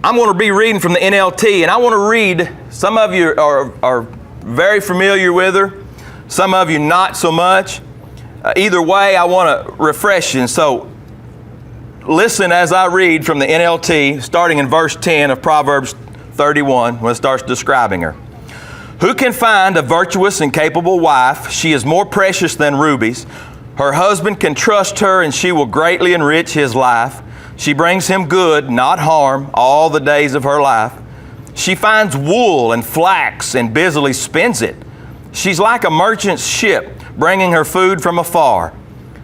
I'm going to be reading from the NLT, and I want to read, some of you are very familiar with her, some of you not so much. Either way, I want to refresh you. And so listen as I read from the NLT, starting in verse 10 of Proverbs 31, when it starts describing her. Who can find a virtuous and capable wife? She is more precious than rubies. Her husband can trust her, and she will greatly enrich his life. She brings him good, not harm, all the days of her life. She finds wool and flax and busily spins it. She's like a merchant's ship, bringing her food from afar.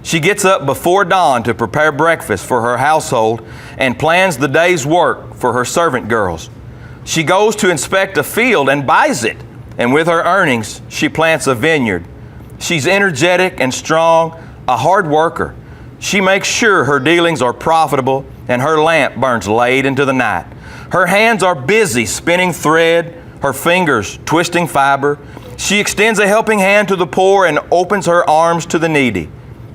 She gets up before dawn to prepare breakfast for her household and plans the day's work for her servant girls. She goes to inspect a field and buys it, and with her earnings, she plants a vineyard. She's energetic and strong, a hard worker. She makes sure her dealings are profitable, and her lamp burns late into the night. Her hands are busy spinning thread, her fingers twisting fiber. She extends a helping hand to the poor and opens her arms to the needy.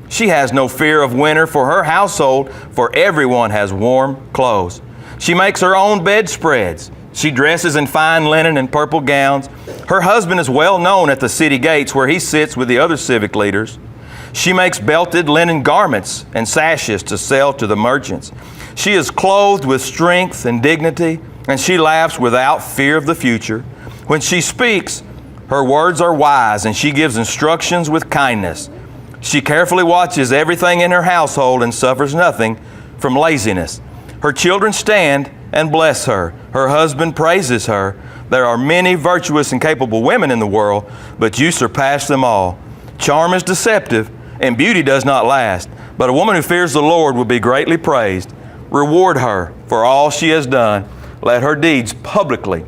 She has no fear of winter for her household, for everyone has warm clothes. She makes her own bedspreads. She dresses in fine linen and purple gowns. Her husband is well known at the city gates where he sits with the other civic leaders. She makes belted linen garments and sashes to sell to the merchants. She is clothed with strength and dignity, and she laughs without fear of the future. When she speaks, her words are wise, and she gives instructions with kindness. She carefully watches everything in her household and suffers nothing from laziness. Her children stand and bless her. Her husband praises her. There are many virtuous and capable women in the world, but you surpass them all. Charm is deceptive, and beauty does not last. But a woman who fears the Lord will be greatly praised. Reward her for all she has done. Let her deeds publicly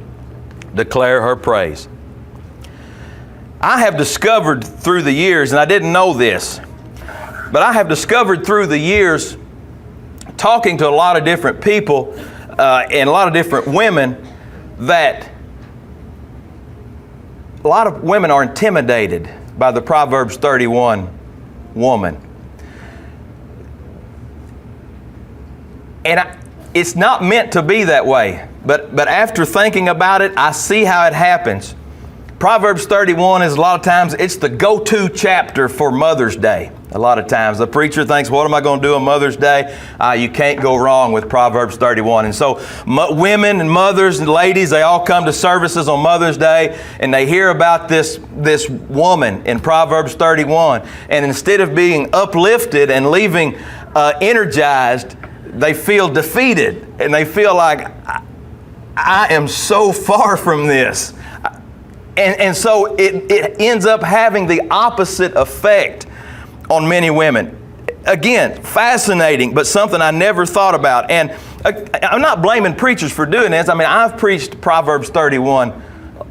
declare her praise. I have discovered through the years, and I didn't know this, but I have discovered through the years, talking to a lot of different people and a lot of different women, that a lot of women are intimidated by the Proverbs 31 woman. And it's not meant to be that way, but after thinking about it, I see how it happens. Proverbs 31 is a lot of times, it's the go-to chapter for Mother's Day. A lot of times the preacher thinks, what am I going to do on Mother's Day? You can't go wrong with Proverbs 31. And so women and mothers and ladies, they all come to services on Mother's Day, and they hear about this woman in Proverbs 31. And instead of being uplifted and leaving energized, they feel defeated, and they feel like, I am so far from this. And so it ends up having the opposite effect on many women. Again, fascinating, but something I never thought about. And I'm not blaming preachers for doing this. I mean, I've preached Proverbs 31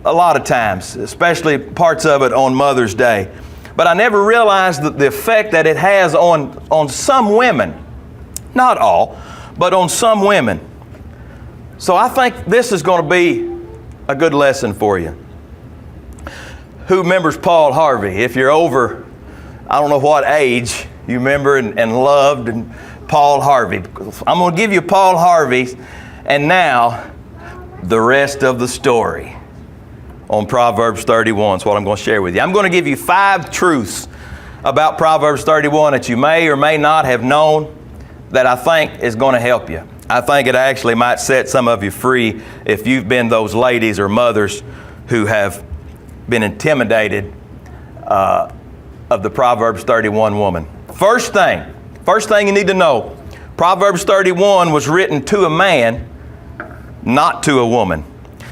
a lot of times, especially parts of it on Mother's Day. But I never realized the effect that it has on some women. Not all, but on some women. So I think this is going to be a good lesson for you. Who remembers Paul Harvey? If you're over, I don't know what age, you remember and loved and Paul Harvey. I'm going to give you Paul Harvey, and now the rest of the story on Proverbs 31 is what I'm going to share with you. I'm going to give you 5 truths about Proverbs 31 that you may or may not have known that I think is going to help you. I think it actually might set some of you free if you've been those ladies or mothers who have been intimidated of the Proverbs 31 woman. First thing you need to know, Proverbs 31 was written to a man, not to a woman.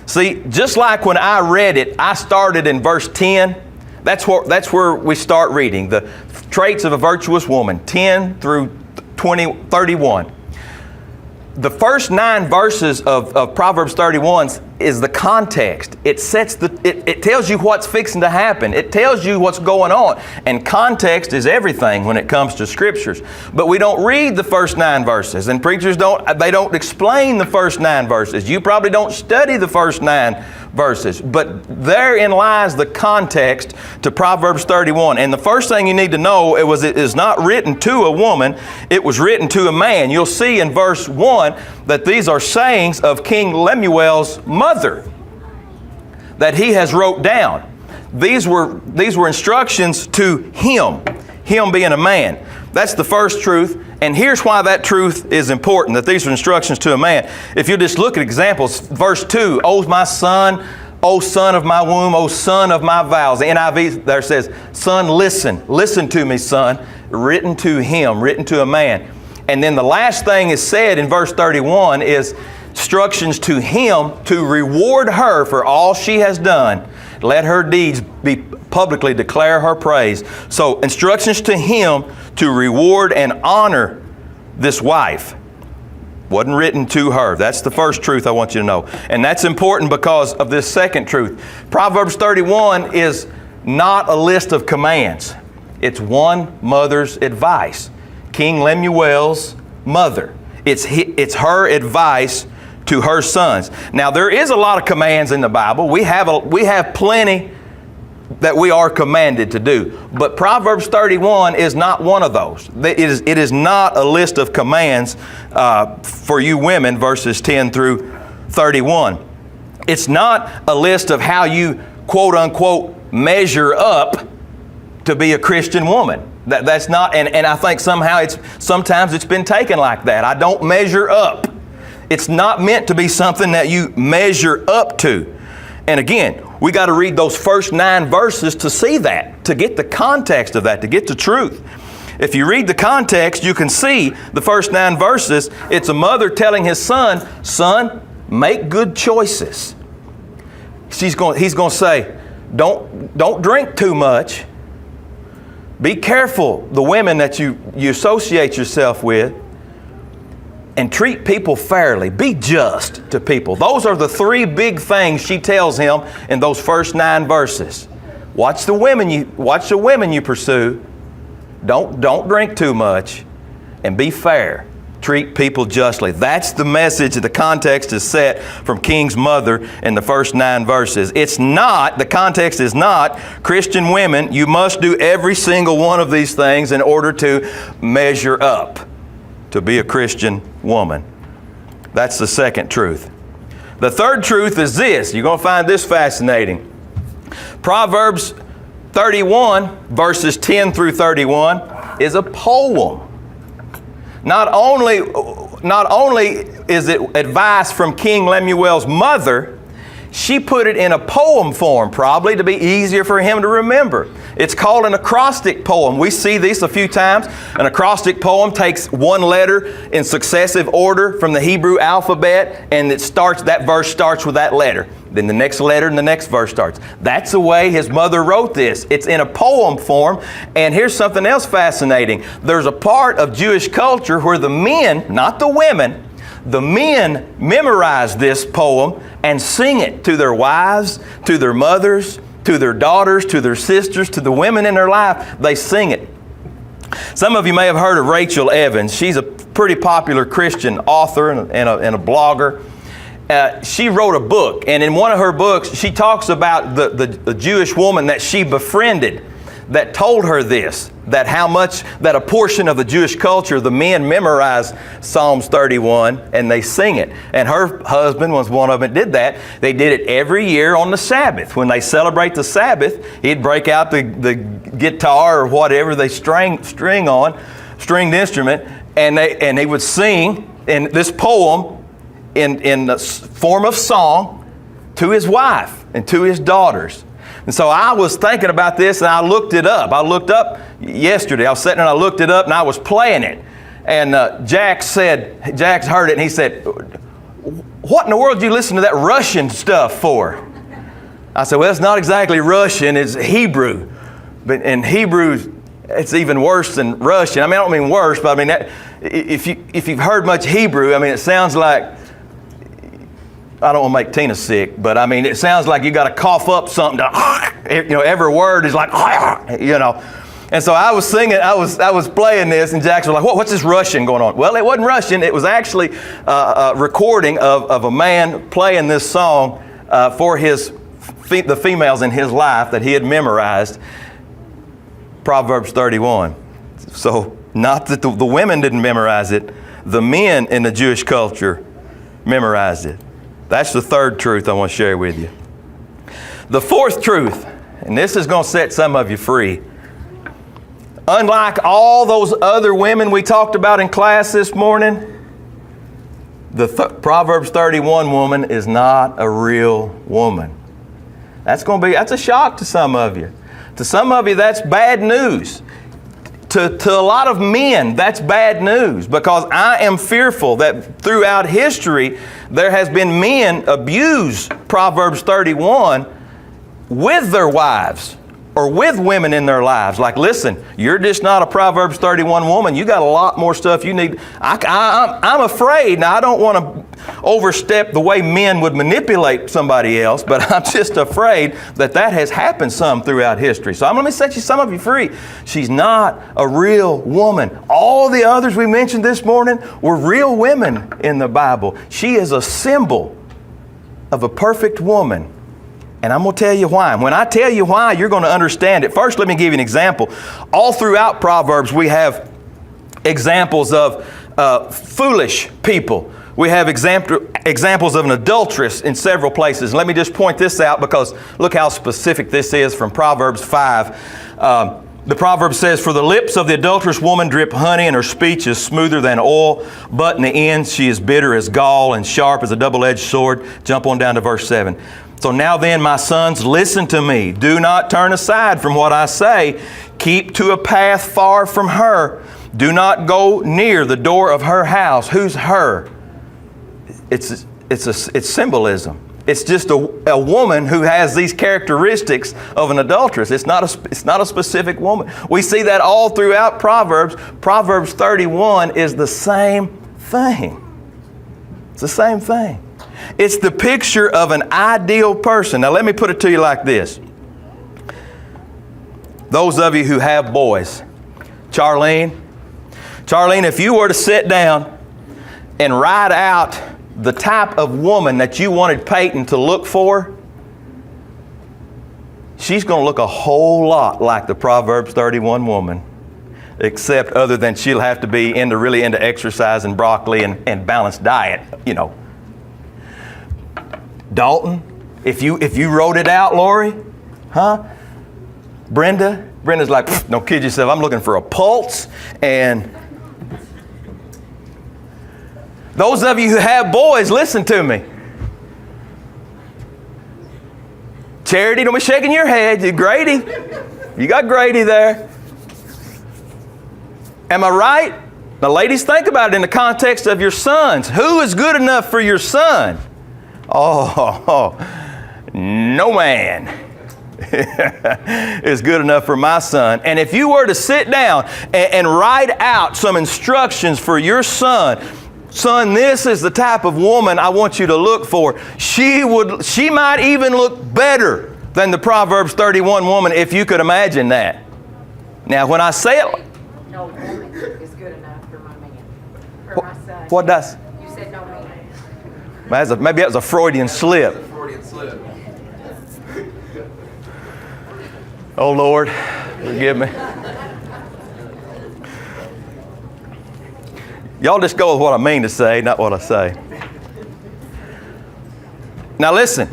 See, just like when I read it, I started in verse 10. That's where we start reading, the traits of a virtuous woman, 10 through 31. The first 9 verses of Proverbs 31 is the context. It tells you what's fixing to happen. It tells you what's going on. And context is everything when it comes to scriptures. But we don't read the first 9 verses, and preachers don't explain the first 9 verses. You probably don't study the first 9 verses. But therein lies the context to Proverbs 31. And the first thing you need to know it is not written to a woman, it was written to a man. You'll see in verse 1 that these are sayings of King Lemuel's mother that he has wrote down. These were instructions to him being a man. That's the first truth. And here's why that truth is important, that these are instructions to a man. If you just look at examples, verse 2, "O my son, O son of my womb, O son of my vows." The NIV there says, "Son, listen. Listen to me, son." Written to him, written to a man. And then the last thing is said in verse 31 is instructions to him to reward her for all she has done. Let her deeds be publicly declare her praise. So instructions to him to reward and honor this wife. Wasn't written to her. That's the first truth I want you to know. And that's important because of this second truth. Proverbs 31 is not a list of commands. It's one mother's advice. King Lemuel's mother. It's her advice to her sons. Now there is a lot of commands in the Bible. We have plenty that we are commanded to do. But Proverbs 31 is not one of those. It is not a list of commands for you women, verses 10 through 31. It's not a list of how you, quote unquote, measure up to be a Christian woman. That's not, and I think sometimes it's been taken like that. I don't measure up. It's not meant to be something that you measure up to. And again, we got to read those first 9 verses to see that, to get the context of that, to get the truth. If you read the context, you can see the first 9 verses. It's a mother telling his son, "Son, make good choices." He's going to say, don't drink too much. Be careful the women that you associate yourself with. And treat people fairly. Be just to people. Those are the 3 big things she tells him in those first 9 verses. Watch the women you pursue. Don't drink too much, and be fair. Treat people justly. That's the message that the context is set from King's mother in the first 9 verses. The context is not, Christian women, you must do every single one of these things in order to measure up to be a Christian woman. That's the second truth. The third truth is this. You're going to find this fascinating. Proverbs 31, verses 10 through 31, is a poem. Not only is it advice from King Lemuel's mother, she put it in a poem form, probably to be easier for him to remember. It's called an acrostic poem. We see this a few times. An acrostic poem takes one letter in successive order from the Hebrew alphabet, and that verse starts with that letter. Then the next letter and the next verse starts. That's the way his mother wrote this. It's in a poem form. And here's something else fascinating. There's a part of Jewish culture where the men, not the women, the men memorize this poem and sing it to their wives, to their mothers, to their daughters, to their sisters, to the women in their life. They sing it. Some of you may have heard of Rachel Evans. She's a pretty popular Christian author and a blogger. She wrote a book, and in one of her books, she talks about the Jewish woman that she befriended that told her this, that a portion of the Jewish culture, the men memorize Psalms 31 and they sing it. And her husband was one of them that did that. They did it every year on the Sabbath. When they celebrate the Sabbath, he'd break out the guitar or whatever they stringed instrument, and they would sing in this poem in the form of song to his wife and to his daughters. And so I was thinking about this, and I looked it up. I looked up yesterday. I was sitting and I looked it up, and I was playing it. And Jax heard it, and he said, "What in the world did you listen to that Russian stuff for?" I said, "Well, it's not exactly Russian. It's Hebrew. But in Hebrew, it's even worse than Russian. I mean, I don't mean worse, but I mean, if you've heard much Hebrew, I mean, it sounds like, I don't want to make Tina sick, but I mean, it sounds like you got to cough up something to, every word is like, And so I was singing, I was playing this, and Jackson was like, what's this Russian going on? Well, it wasn't Russian. It was actually a recording of a man playing this song for the females in his life that he had memorized Proverbs 31. So not that the women didn't memorize it, the men in the Jewish culture memorized it. That's the third truth I want to share with you. The fourth truth, and this is going to set some of you free. Unlike all those other women we talked about in class this morning, the Proverbs 31 woman is not a real woman. That's a shock to some of you. To some of you, that's bad news. To a lot of men, that's bad news, because I am fearful that throughout history, there has been men abuse Proverbs 31 with their wives or with women in their lives. Like, listen, you're just not a Proverbs 31 woman. You got a lot more stuff you need. I'm afraid, now I don't want to overstep the way men would manipulate somebody else, but I'm just afraid that has happened some throughout history. So I'm going to set some of you free. She's not a real woman. All the others we mentioned this morning were real women in the Bible. She is a symbol of a perfect woman. And I'm going to tell you why. When I tell you why, you're going to understand it. First, let me give you an example. All throughout Proverbs, we have examples of foolish people. We have examples of an adulteress in several places. Let me just point this out, because look how specific this is from Proverbs 5. The proverb says, "For the lips of the adulterous woman drip honey, and her speech is smoother than oil, but in the end she is bitter as gall and sharp as a double-edged sword." Jump on down to verse 7. "So now then, my sons, listen to me. Do not turn aside from what I say. Keep to a path far from her. Do not go near the door of her house." Who's her? It's symbolism. It's just a woman who has these characteristics of an adulteress. It's not a specific woman. We see that all throughout Proverbs. Proverbs 31 is the same thing. It's the same thing. It's the picture of an ideal person. Now let me put it to you like this. Those of you who have boys, Charlene, if you were to sit down and write out the type of woman that you wanted Peyton to look for, she's going to look a whole lot like the Proverbs 31 woman, except other than she'll have to be really into exercise and broccoli and balanced diet, you know. Dalton, if you wrote it out, Lori, huh? Brenda's like, don't kid yourself, I'm looking for a pulse. And those of you who have boys, listen to me. Charity, don't be shaking your head. Grady, you got Grady there. Am I right? Now, ladies, think about it in the context of your sons. Who is good enough for your son? Oh, no man is good enough for my son. And if you were to sit down and write out some instructions for your son, this is the type of woman I want you to look for. She might even look better than the Proverbs 31 woman, if you could imagine that. Now, when I say it, no woman is good enough for my man, for my son. What does? You said no man. Maybe that was a Freudian slip. Oh, Lord, forgive me. Y'all just go with what I mean to say, not what I say. Now listen,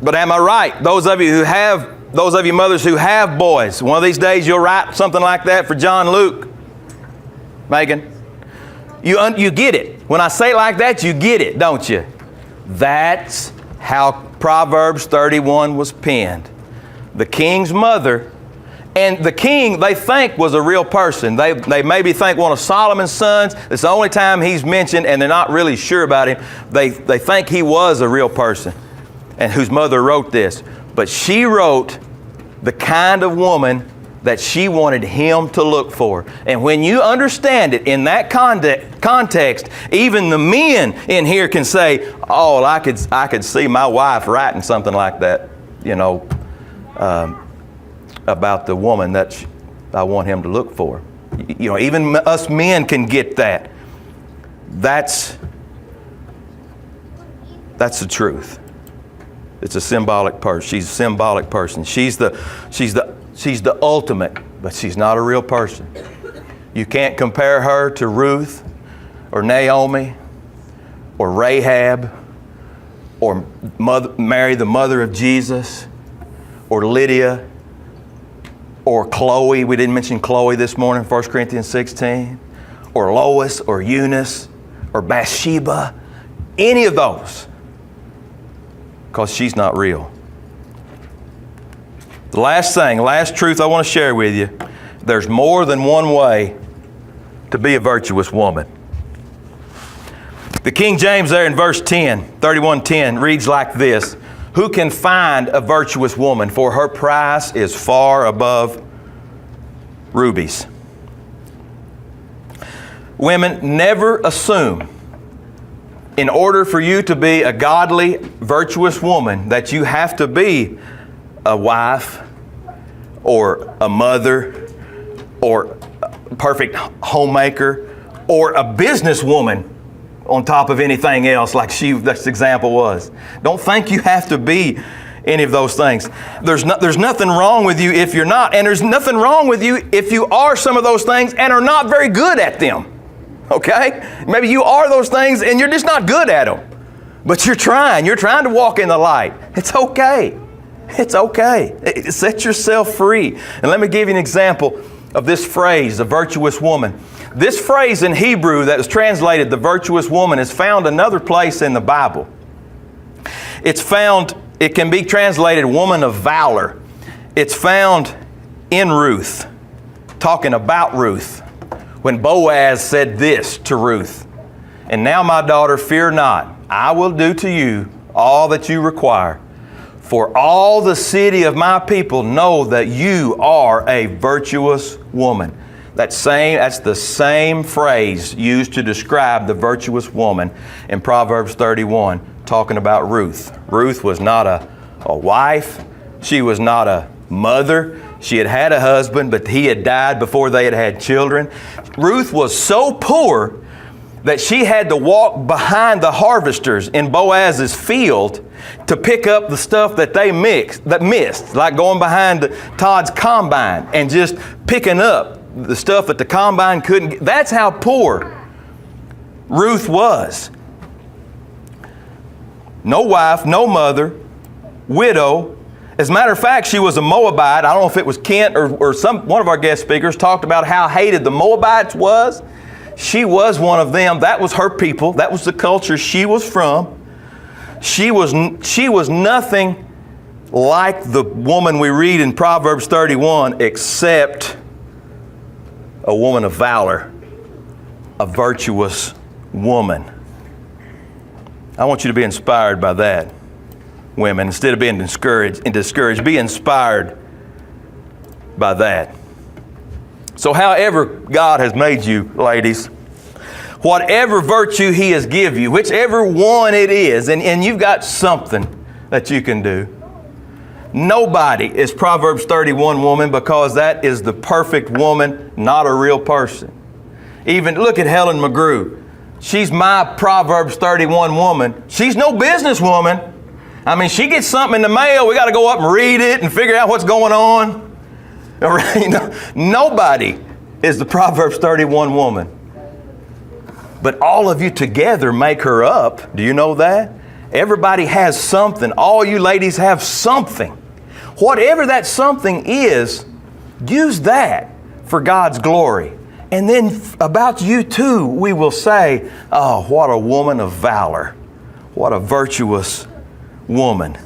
but am I right? Those of you mothers who have boys, one of these days you'll write something like that for John Luke. Megan, you get it. When I say it like that, you get it, don't you? That's how Proverbs 31 was penned. The king's mother, and the king they think was a real person. They maybe think one of Solomon's sons. It's the only time he's mentioned, and they're not really sure about him. They think he was a real person, and whose mother wrote this. But she wrote the kind of woman that she wanted him to look for. And when you understand it in that context, even the men in here can say, "Oh, I could see my wife writing something like that, you know, about the woman that I want him to look for." You know, even us men can get that. That's the truth. It's a symbolic person. She's a symbolic person. She's the ultimate, but she's not a real person. You can't compare her to Ruth or Naomi or Rahab or Mary, the mother of Jesus, or Lydia or Chloe. We didn't mention Chloe this morning, 1 Corinthians 16. Or Lois or Eunice or Bathsheba. Any of those. Because she's not real. The last truth I want to share with you. There's more than one way to be a virtuous woman. The King James there in verse 10, 31:10 reads like this. Who can find a virtuous woman? For her price is far above rubies. Women, never assume, in order for you to be a godly, virtuous woman, that you have to be a wife or a mother or a perfect homemaker or a businesswoman on top of anything else like this example was. Don't think you have to be any of those things. There's nothing wrong with you if you're not, and there's nothing wrong with you if you are some of those things and are not very good at them. Okay? Maybe you are those things and you're just not good at them. But you're trying to walk in the light. It's okay. It's okay. Set yourself free. And let me give you an example of this phrase, the virtuous woman. This phrase in Hebrew that is translated, the virtuous woman, is found another place in the Bible. It can be translated woman of valor. It's found in Ruth, talking about Ruth, when Boaz said this to Ruth, "And now, my daughter, fear not. I will do to you all that you require. For all the city of my people know that you are a virtuous woman." That's the same phrase used to describe the virtuous woman in Proverbs 31, talking about Ruth. Ruth was not a wife. She was not a mother. She had had a husband, but he had died before they had had children. Ruth was so poor that she had to walk behind the harvesters in Boaz's field to pick up the stuff that they missed, like going behind Todd's combine and just picking up the stuff that the combine couldn't get. That's how poor Ruth was. No wife, no mother, widow. As a matter of fact, she was a Moabite. I don't know if it was Kent or one of our guest speakers talked about how hated the Moabites was. She was one of them. That was her people. That was the culture she was from. She was nothing like the woman we read in Proverbs 31, except a woman of valor, a virtuous woman. I want you to be inspired by that, women. Instead of being discouraged, be inspired by that. So however God has made you, ladies, whatever virtue He has given you, whichever one it is, and you've got something that you can do. Nobody is Proverbs 31 woman, because that is the perfect woman, not a real person. Even look at Helen McGrew. She's my Proverbs 31 woman. She's no businesswoman. I mean, she gets something in the mail, we got to go up and read it and figure out what's going on. Nobody is the Proverbs 31 woman. But all of you together make her up. Do you know that? Everybody has something. All you ladies have something. Whatever that something is, use that for God's glory. And then about you too, we will say, oh, what a woman of valor. What a virtuous woman.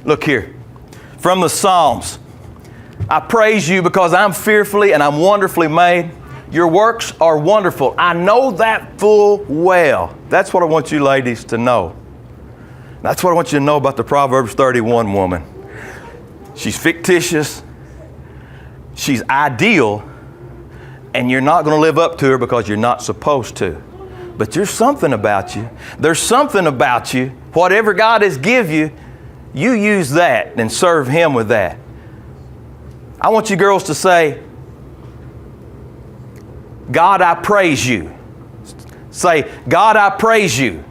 Look here. From the Psalms. I praise you because I'm fearfully and I'm wonderfully made. Your works are wonderful. I know that full well. That's what I want you ladies to know. That's what I want you to know about the Proverbs 31 woman. She's fictitious. She's ideal. And you're not going to live up to her because you're not supposed to. But there's something about you. There's something about you. Whatever God has given you, you use that and serve Him with that. I want you girls to say, God, I praise you. Say, God, I praise you.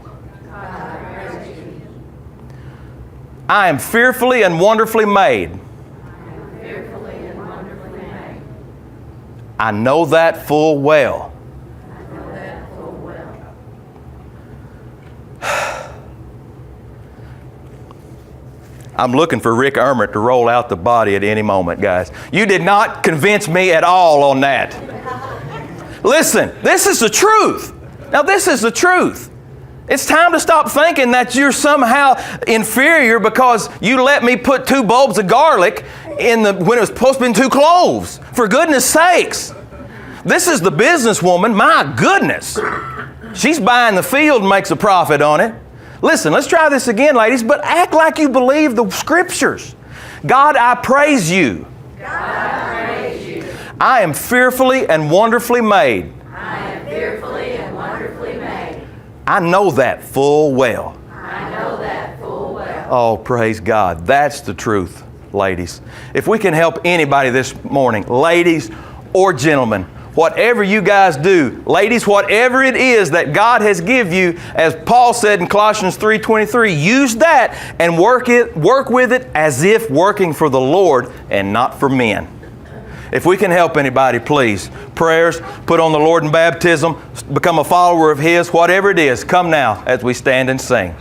I am fearfully and wonderfully made. I know that full well. I'm looking for Rick Ermert to roll out the body at any moment, guys. You did not convince me at all on that. Listen, this is the truth. Now, this is the truth. It's time to stop thinking that you're somehow inferior because you let me put 2 bulbs of garlic when it was supposed to be 2 cloves. For goodness sakes. This is the businesswoman. My goodness. She's buying the field and makes a profit on it. Listen, let's try this again, ladies, but act like you believe the Scriptures. God, I praise you. God, I praise you. I am fearfully and wonderfully made. I am fearfully and wonderfully made. I know that full well. I know that full well. Oh, praise God. That's the truth, ladies. If we can help anybody this morning, ladies or gentlemen, whatever you guys do, ladies, whatever it is that God has given you, as Paul said in Colossians 3:23, use that and work with it as if working for the Lord and not for men. If we can help anybody, please, prayers, put on the Lord in baptism, become a follower of His, whatever it is, come now as we stand and sing.